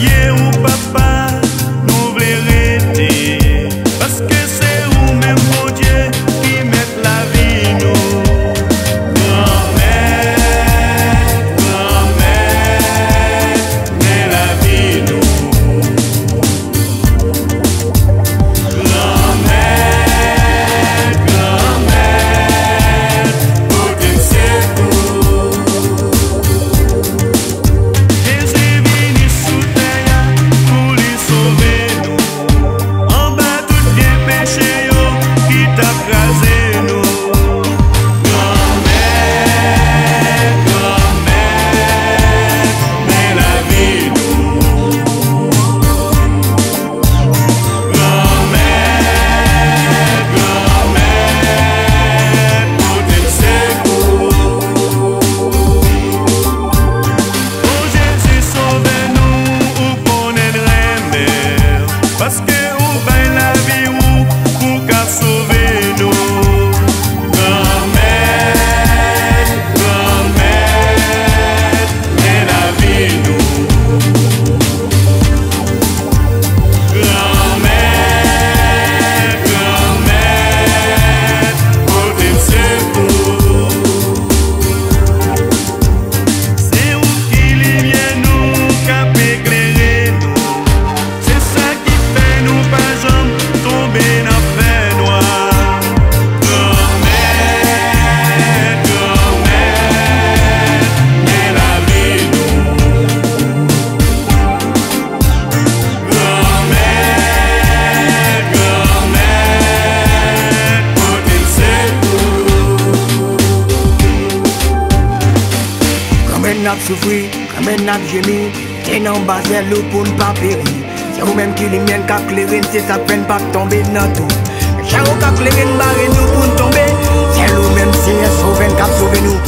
Ye ou papa, nous voulons rester. Parce que c'est ou même mon Dieu qui met la vie nous. Grand-mère, met la vie nous. Grand-mère, pour te secours. Jésus venu sous terre pour les sauver nous. En bas tout bien péché yo qui t'a crasé nous. Mais la vie nous. Pour te secours. Oh Jésus sauve-nous ou qu'on est mère. Parce que ou ben la vie ou pour qu'à sauver nous. Mais la vie nous. Pour te secours. C'est où qu'il vient nous cap éclairer nous. C'est ça qui fait nous pas jamais tomber dans fait noir. Mais la vie nous. Pour te secours. Quand n'a souffri, quand n'a gémi, t'es en bas l'eau pour ne pas périr. C'est vous-même qui les miens qu'à clairer, c'est ça peine pas tomber dans tout. J'ai qu'à clairer, barrer nous pour tomber. C'est nous-même si est sauvé, qu'à sauver nous.